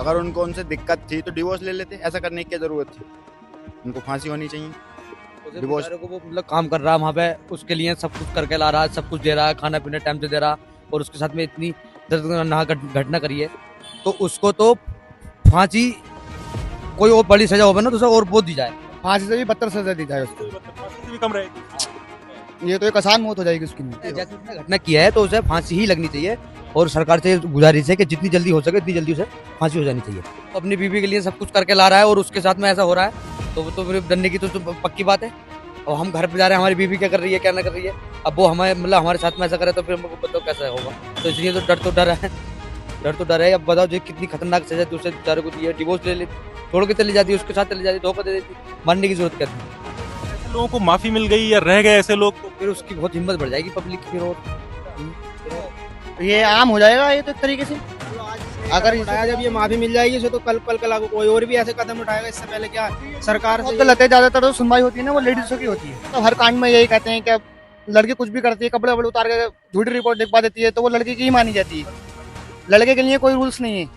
अगर उनको उनसे दिक्कत थी तो डिवोर्स ले लेते, ऐसा करने की क्या जरूरत थी। उनको फांसी होनी चाहिए। उसे डिवोर्स बेचारे को वो मतलब काम कर रहा है वहाँ पे, उसके लिए सब कुछ करके ला रहा है, सब कुछ दे रहा है, खाना पीना टाइम से दे रहा, और उसके साथ में इतनी दर्दनाक घटना करी है, तो उसको तो फांसी, कोई और बड़ी सजा होगा ना तो उसे और बहुत दी जाए। फांसी से भी बदतर सजा दी जाए उसको। फांसी से भी कम रहेगी। ये तो एक आसान मौत हो जाएगी उसकी नहीं। जैसे उसने घटना किया है तो उसे फांसी ही लगनी चाहिए, और सरकार से गुजारिश है कि जितनी जल्दी हो सके इतनी जल्दी उसे फांसी हो जानी चाहिए। तो अपनी बीवी के लिए सब कुछ करके ला रहा है और उसके साथ में ऐसा हो रहा है, तो वो तो फिर डरने की तो पक्की बात है। और हम घर पे जा रहे हैं, हमारी बीवी क्या कर रही है क्या ना कर रही है, अब वो हमारे मतलब हमारे साथ में ऐसा करे तो फिर हमको बताओ कैसा होगा। तो इसलिए तो डर है, डर तो डर है। अब बताओ जो कितनी खतरनाक सजा दूसरे बेचारे को दी है, डिवोर्स ले लेती, छोड़ के चली जाती, उसके साथ चली जाती, धोखा दे देती, मारने की जरूरत क्या थी। ऐसे लोगों को माफी मिल गई या रह गए ऐसे लोग तो फिर उसकी बहुत हिम्मत बढ़ जाएगी पब्लिक की, और ये आम हो जाएगा ये तो एक तरीके से। अगर उठाया जब ये माफी मिल जाएगी इसे तो कल कोई और भी ऐसे कदम उठाएगा। इससे पहले क्या सरकार बहुत से गलत है, ज्यादातर तो सुनवाई होती है ना वो लेडीजों की होती है। तो हर कांड में यही कहते हैं कि लड़की कुछ भी करती है, कपड़े वपड़े उतार के झूठी रिपोर्ट लिखवा देती है तो वो लड़की की ही मानी जाती है। लड़के के लिए कोई रूल्स नहीं है।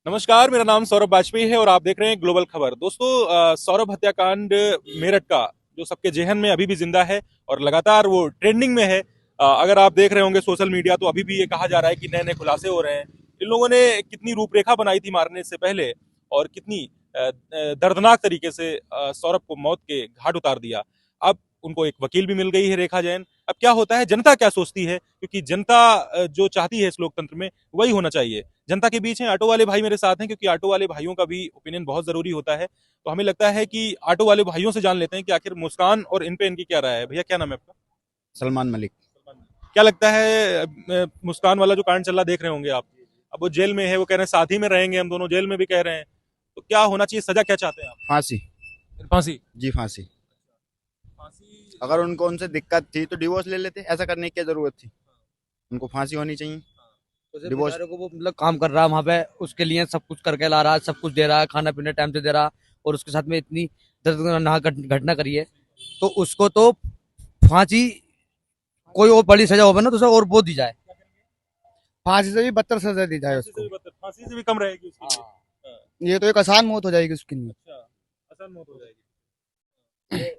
नमस्कार, मेरा नाम सौरभ वाजपेयी है और आप देख रहे हैं ग्लोबल खबर। दोस्तों, सौरभ हत्याकांड मेरठ का जो सबके जेहन में अभी भी जिंदा है और लगातार वो ट्रेंडिंग में है। अगर आप देख रहे होंगे सोशल मीडिया तो अभी भी ये कहा जा रहा है कि नए नए खुलासे हो रहे हैं। इन लोगों ने कितनी रूपरेखा बनाई थी मारने से पहले और कितनी दर्दनाक तरीके से सौरभ को मौत के घाट उतार दिया। अब उनको एक वकील भी मिल गई है, रेखा जैन। अब क्या होता है, जनता क्या सोचती है, क्योंकि जनता जो चाहती है इस लोकतंत्र में वही होना चाहिए। जनता के बीच हैं ऑटो वाले भाई मेरे साथ हैं, क्योंकि ऑटो वाले भाइयों का भी ओपिनियन बहुत जरूरी होता है। तो हमें लगता है कि ऑटो वाले भाइयों से जान लेते हैं कि आखिर मुस्कान और इन पे इनकी क्या राय है। भैया, क्या नाम है आपका? सलमान मलिक। क्या लगता है, मुस्कान वाला जो कांड चल रहा देख रहे होंगे आप, अब वो जेल में है, वो कह रहे हैं साथ ही में रहेंगे हम दोनों, जेल में भी कह रहे हैं, तो क्या होना चाहिए, सजा क्या चाहते हैं आप? फांसी। फांसी। जी फांसी। फांसी। अगर उनको उनसे दिक्कत थी तो डिवोर्स ले लेते, ऐसा करने की क्या जरूरत थी। उनको फांसी होनी चाहिए। उसे डिवोर्स बेचारे को वो मतलब काम कर रहा है वहाँ पे, उसके लिए सब कुछ करके ला रहा है, सब कुछ दे रहा है, खाना पीना टाइम से दे रहा, और उसके साथ में इतनी दर्दनाक घटना करी है, तो उसको तो फांसी, कोई और बड़ी सजा होगा ना तो उसे और बहुत दी जाए। फांसी से भी बदतर सजा दी जाए फांसी से उसको। भी फांसी से भी कम रहेगी उसके लिए। हाँ। ये तो एक आसान मौत हो जाएगी उसकी नहीं। अच्छा, आसान मौत हो जाएगी।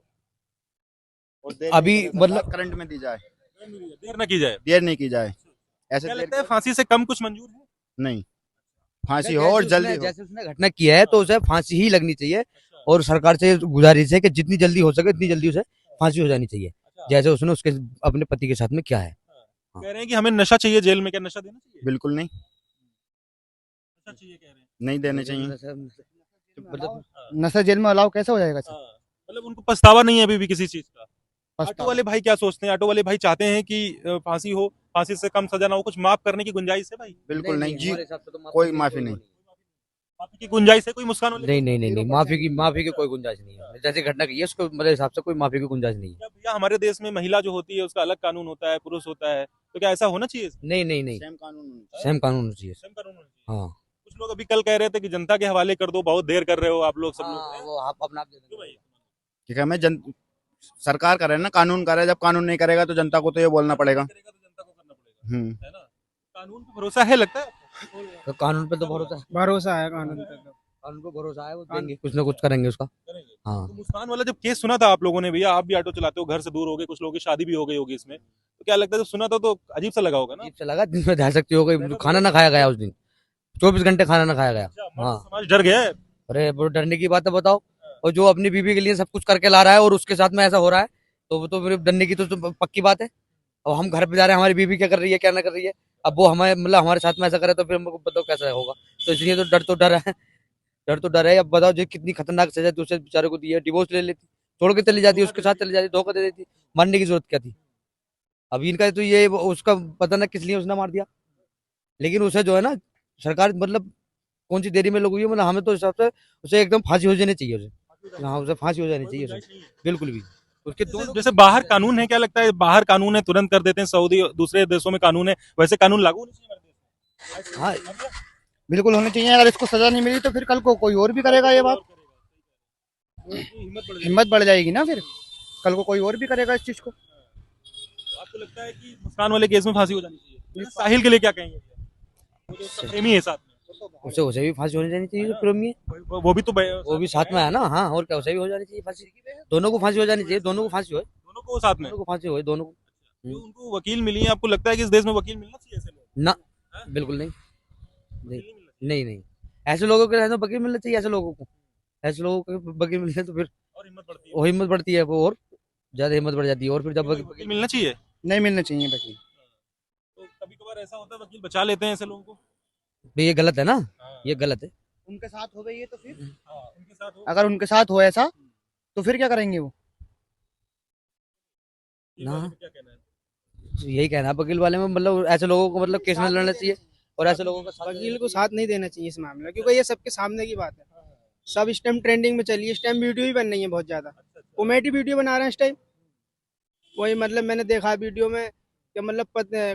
और अभी मतलब करंट में दी जाए, देर न की जाए। देर नहीं की जाए। ऐसे क्या देर लगता है फांसी से कम कुछ मंजूर है? नहीं, फांसी हो और जल्दी हो। जैसे उसने घटना किया है तो उसे फांसी ही लगनी चाहिए, और सरकार से गुजारिश है कि जितनी जल्दी हो सके इतनी जल्दी उसे फांसी हो जानी चाहिए, जैसे उसने उसके अपने पति के साथ में किया है। कह रहे हैं कि हमें नशा चाहिए जेल में, क्या नशा देना चाहिए? बिल्कुल नहीं, नशा चाहिए कह रहे हैं। नहीं देने चाहिए। मतलब नशा जेल में अलाउ कैसे हो जाएगा सर? हाँ, मतलब उनको पछतावा नहीं है अभी भी किसी चीज का। ऑटो पछतावा। वाले भाई क्या सोचते हैं? ऑटो वाले भाई चाहते हैं कि फांसी हो, फांसी से कम सजा ना हो, कुछ माफ करने की गुंजाइश है भाई? बिल्कुल नहीं जी, हमारे हिसाब से तो कोई माफी नहीं। माफी की गुंजाइश है कोई मुस्कान वाले? नहीं, माफी की कोई गुंजाइश नहीं है। जैसे घटना की है उसको मेरे हिसाब से कोई माफी की गुंजाइश नहीं है। क्या भैया, हमारे देश में महिला जो होती है उसका अलग कानून होता है, पुरुष होता है, तो क्या ऐसा होना चाहिए? नहीं, सेम कानून होना चाहिए। सेम कानून होना चाहिए। सेम कानून होना चाहिए। हाँ कुछ लोग अभी कल कह रहे थे कि जनता के हवाले कर दो, बहुत देर कर रहे हो आप लोग, सब लोग। वो आप अपना क्यों भाई? ठीक है, सरकार करे ना, कानून करे। जब कानून नहीं करेगा तो जनता को तो ये बोलना पड़ेगा। करेगा तो जनता को करना पड़ेगा, है ना? कानून पे भरोसा है लगता है आपको? तो कानून पे तो भरोसा है, भरोसा है कानून पे तो। कानून पे भरोसा है, वो देंगे कुछ ना कुछ करेंगे उसका। करेंगे। हाँ तो मुस्कान वाला जब केस सुना था आप लोगों ने, भैया आप भी ऑटो चलाते हो, घर से दूर हो गए, कुछ लोगों की शादी भी हो गई होगी इसमें, तो क्या लगता है जब सुना था तो अजीब सा लगा होगा ना? अजीब से लगा, दिन में ध्यान सकती हो गई, खाना ना खाया गया उस दिन, 24 घंटे खाना ना खाया गया। अच्छा, हाँ मर्द समाज डर गया है। अरे वो डरने की बात है, बताओ। और जो अपनी बीवी के लिए सब कुछ करके ला रहा है और उसके साथ में ऐसा हो रहा है, तो वो तो फिर डरने की तो पक्की बात है। अब हम घर पे जा रहे हैं, हमारी बीवी क्या कर रही है क्या ना कर रही है, अब वो हमें मतलब हमारे साथ में ऐसा करे तो फिर हमको बताओ कैसा होगा। तो इसलिए तो डर है, डर तो डर है। अब बताओ जो कितनी खतरनाक सजा दूसरे बेचारे को दी है, डिवोर्स ले लेती, छोड़ के चली जाती, उसके साथ चली जाती, धोखा दे देती, मारने की जरूरत क्या थी। अब इनका तो ये उसका पता ना किस लिए उसने मार दिया, लेकिन उसे जो है ना सरकार मतलब कौन सी देरी में लोग हुई है, मतलब हमें तो हिसाब से उसे एकदम फांसी हो जानी चाहिए उसे। हाँ उसे फांसी हो जानी चाहिए उसे, बिल्कुल भी। उसके दोनों जैसे बाहर कानून है, क्या लगता है बाहर कानून है तुरंत कर देते हैं, सऊदी दूसरे देशों में कानून है, वैसे कानून लागू होने चाहिए हमारे देश में? हाँ बिल्कुल होनी चाहिए। अगर इसको सजा नहीं मिली तो फिर कल को कोई और भी करेगा ये बात। हिम्मत बढ़ जाएगी ना फिर, कल को कोई और भी करेगा इस चीज को। तो आपको लगता है कि मुस्कान वाले केस में फांसी हो जानी चाहिए? साहिल के लिए क्या कहेंगे? वो जो उसका प्रेमी है साथ में, उसे उसे भी फांसी होनी जानी चाहिए जो प्रेमी है, वो भी तो वो भी साथ में है ना। हाँ, और क्या, उसे भी हो जानी चाहिए फांसी। दोनों को फांसी हो जानी चाहिए, दोनों को फांसी होए, दोनों को साथ में। दोनों को फांसी होए, दोनों को। जो उनको वकील मिली है, आपको लगता है कि इस देश में वकील मिलना चाहिए ऐसे लोग? ना, बिल्कुल नहीं, नहीं, नहीं, नहीं। ऐसे लोगों के रहने वकील मिलना चाहिए, ऐसे लोगों को, ऐसे लोगों को वकील मिलने तो फिर और हिम्मत बढ़ती है, वो हिम्मत बढ़ती है, वो और ज्यादा हिम्मत बढ़ जाती है, और फिर जब वकील मिलना चाहिए। नहीं मिलना चाहिए वकील। तो कभी कभार ऐसा होता है वकील बचा लेते हैं ऐसे लोगों को। ये गलत है ना, हाँ, ये गलत है। उनके साथ हो गई है तो फिर हाँ, उनके साथ हो, अगर उनके साथ हो ऐसा तो फिर क्या करेंगे वो? ये ना। बारे में क्या कहना है? यही कहना है वकील वाले में, मतलब ऐसे लोगों को मतलब केस में लड़ना चाहिए, और ऐसे लोगों का साथ वकील को साथ नहीं देना चाहिए इस मामले में, क्योंकि ये सबके सामने की बात है। सब इस टाइम ट्रेंडिंग में चली है, इस टाइम वीडियो भी बन रही है बहुत ज्यादा, कॉमेडी वीडियो बना रहे हैं इस टाइम। वही मतलब मैंने देखा वीडियो में कि मतलब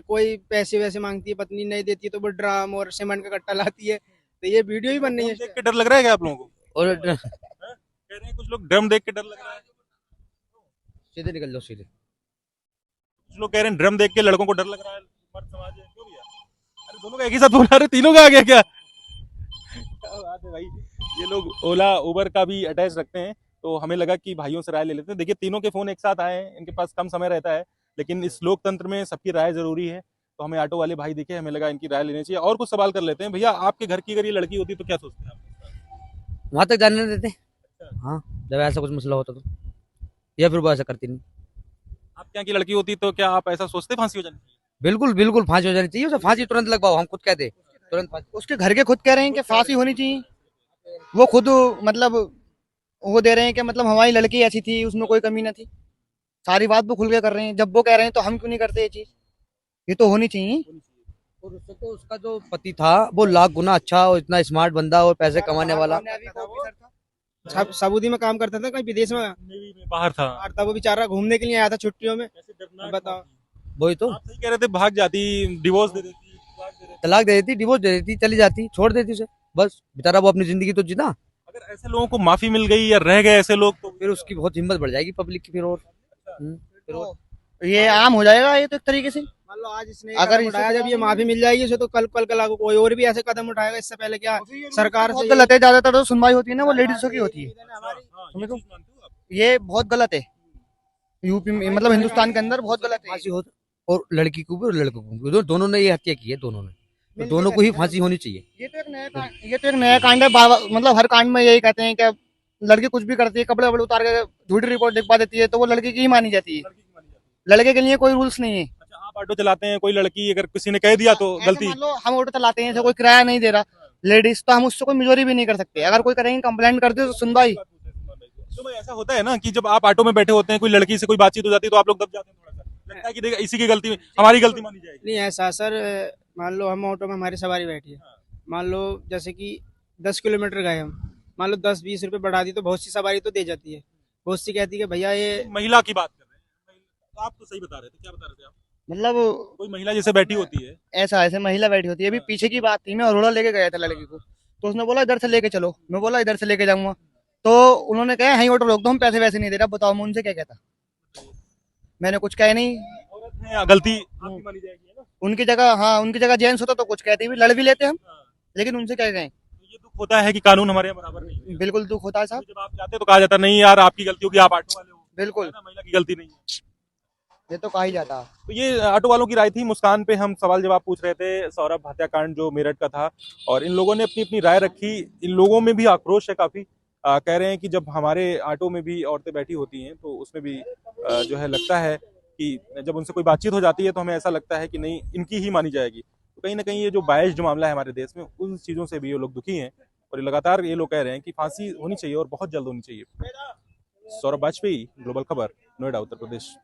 कोई पैसे वैसे मांगती है, पत्नी नहीं देती है तो वो ड्राम और सीमेंट का कट्टा लाती है, तो ये वीडियो भी बन रही है इस देख टाइम। के डर लग रहा है क्या आप लोगों को? और कह रहे हैं कुछ लोग ड्रम देख के डर लग रहा है, सीधे निकल जाओ, सीधे। कुछ लोग कह रहे हैं ड्रम देख के लड़कों को डर लग रहा है, मर्द समाज है, क्यों भैया? अरे दोनों का एक ही साथ बोला, रहे तीनों का आ गया क्या? क्या बात है भाई, ये लोग ओला उबर का भी अटैच रखते हैं, तो हमें लगा कि भाइयों से राय ले लेते हैं। देखिए तीनों के फोन एक साथ आए हैं, इनके पास कम समय रहता है, लेकिन इस लोकतंत्र में सबकी राय जरूरी है, तो हमें ऑटो वाले भाई दिखे, हमें लगा इनकी राय लेनी चाहिए। और कुछ सवाल कर लेते हैं। भैया आपके घर की अगर ये लड़की होती तो क्या सोचते हैं आप? वहां तक जाने नहीं देते। हाँ, जब ऐसा कुछ मसला होता तो, या फिर वो ऐसा करती नहीं। आपके यहाँ की लड़की होती तो क्या आप ऐसा सोचते फांसी हो जानी चाहिए? बिल्कुल बिल्कुल फांसी हो जानी चाहिए, उसे फांसी तुरंत लगवाओ, हम खुद कहते तुरंत फांसी। उसके घर के खुद कह रहे हैं कि फांसी होनी चाहिए। वो खुद मतलब वो दे रहे हैं कि मतलब हमारी लड़की ऐसी थी, उसमें कोई कमी ना थी। सारी बात वो खुल के कर रहे हैं। जब वो कह रहे हैं तो हम क्यों नहीं करते ये चीज? ये तो होनी चाहिए। और उससे तो उसका जो पति था वो लाख गुना अच्छा, और इतना स्मार्ट बंदा और पैसे कमाने वाला। सऊदी में काम करता था, कहीं विदेश में नेवी में बाहर था, बाहर था, वो बेचारा घूमने के लिए आया था छुट्टियों में। बताओ, वही तो, आप सही कह रहे थे, भाग जाती, डिवोर्स दे देती, तलाक दे देती। तलाक दे देती, डिवोर्स दे देती, चली जाती, छोड़ देती उसे, बस बेचारा वो अपनी जिंदगी तो जीता। अगर ऐसे लोगों को माफी मिल गई या रह गए ऐसे लोग तो फिर उसकी बहुत हिम्मत बढ़ जाएगी पब्लिक की, फिर और फिर और ये आम हो जाएगा ये तो एक तरीके से। मान लो आज इसने अगर अगर इसे उठाया, जब ये माफी मिल जाएगी इसे, तो कल कल कल कोई और भी ऐसे कदम उठाएगा। इससे पहले क्या सरकार बहुत से गलत है। ज्यादातर तो सुनवाई होती है ना वो लेडीजों की होती है। हाँ, ये समझो। चीज मानते हो आप? ये बहुत गलत है। यूपी में मतलब हिंदुस्तान के अंदर बहुत गलत है। फांसी हो, और लड़की को भी और लड़कों को भी, दोनों ने ये हत्या की है, दोनों ने, तो दोनों को ही फांसी होनी चाहिए। ये तो एक नया कांड है। मतलब हर कांड में यही कहते हैं कि लड़की कुछ भी करती है, कपड़े वपड़े उतार के झूठी रिपोर्ट लिखवा देती है, तो वो लड़की की ही मानी जाती है। लड़की की मानी जाती है। लड़के के लिए कोई रूल्स नहीं है। अच्छा, आप ऑटो चलाते हैं, कोई लड़की अगर किसी ने कह दिया तो ऐसे गलती? मान लो हम ऑटो चलाते हैं, ऐसे कोई किराया नहीं दे रहा लेडीज, तो हम उससे कोई मिजोरी भी नहीं कर सकते। अगर कोई करेंगे कंप्लेंट करते तो सुनवाई। तो भाई ऐसा होता है ना कि जब आप ऑटो में बैठे होते हैं, कोई लड़की से कोई बातचीत हो जाती है तो आप लोग दब जाते हैं, थोड़ा सा लगता है कि देखा इसी की गलती, हमारी गलती मानी जाएगी। नहीं ऐसा सर, मान लो हम ऑटो में हमारी सवारी बैठी है, मान लो जैसे कि 10 किलोमीटर गए हम, मान लो 10-20 रुपए बढ़ा दी तो बहुत सी सवारी तो दे जाती है। बहुत सी कहती है कि भैया ये महिला की बात कर रहे हैं, तो आप तो सही बता रहे थे, क्या बता रहे थे आप? मतलब कोई महिला जैसे बैठी होती है, ऐसा ऐसे महिला बैठी होती है। अभी पीछे की बात थी, मैं अरोड़ा लेके गया था लड़की को, तो उसने बोला इधर से लेके चलो। मैं बोला इधर से लेके जाऊंगा, तो उन्होंने कहा यहीं ऑटो रोक दो, हम पैसे वैसे नहीं दे रहा। बताओ मैं उनसे क्या कहता? मैंने कुछ कहा नहीं। औरत है, गलती आपकी मानी जाएगी, है ना? उनकी जगह, हाँ उनकी जगह जेंट्स होता तो कुछ कहते भी, लड़ भी लेते हम, लेकिन उनसे क्या कहें। तो ये दुख होता है कि कानून हमारे यहाँ बराबर नहीं है। बिल्कुल दुख होता है साहब। जब आप जाते हैं तो कहा जाता है नहीं यार आपकी गलती होगी, आप ऑटो वाले हो, बिल्कुल, है ना, महिला की गलती नहीं है। ये तो कहा ही जाता। तो ये ऑटो वालों की राय थी। मुस्कान पे हम सवाल जवाब पूछ रहे थे, सौरभ हत्याकांड जो मेरठ का था, और इन लोगों ने अपनी अपनी राय रखी। इन लोगों में भी आक्रोश है काफी। कह रहे हैं कि जब हमारे ऑटो में भी औरतें बैठी होती हैं तो उसमें भी जो है लगता है कि जब उनसे कोई बातचीत हो जाती है तो हमें ऐसा लगता है कि नहीं इनकी ही मानी जाएगी। तो कहीं ना कहीं ये जो बायस जो मामला है हमारे देश में, उन चीज़ों से भी ये लोग दुखी हैं, और लगातार ये लोग कह रहे हैं कि फांसी होनी चाहिए और बहुत जल्द होनी चाहिए। सौरभ वाजपेयी, ग्लोबल खबर, नोएडा, उत्तर प्रदेश।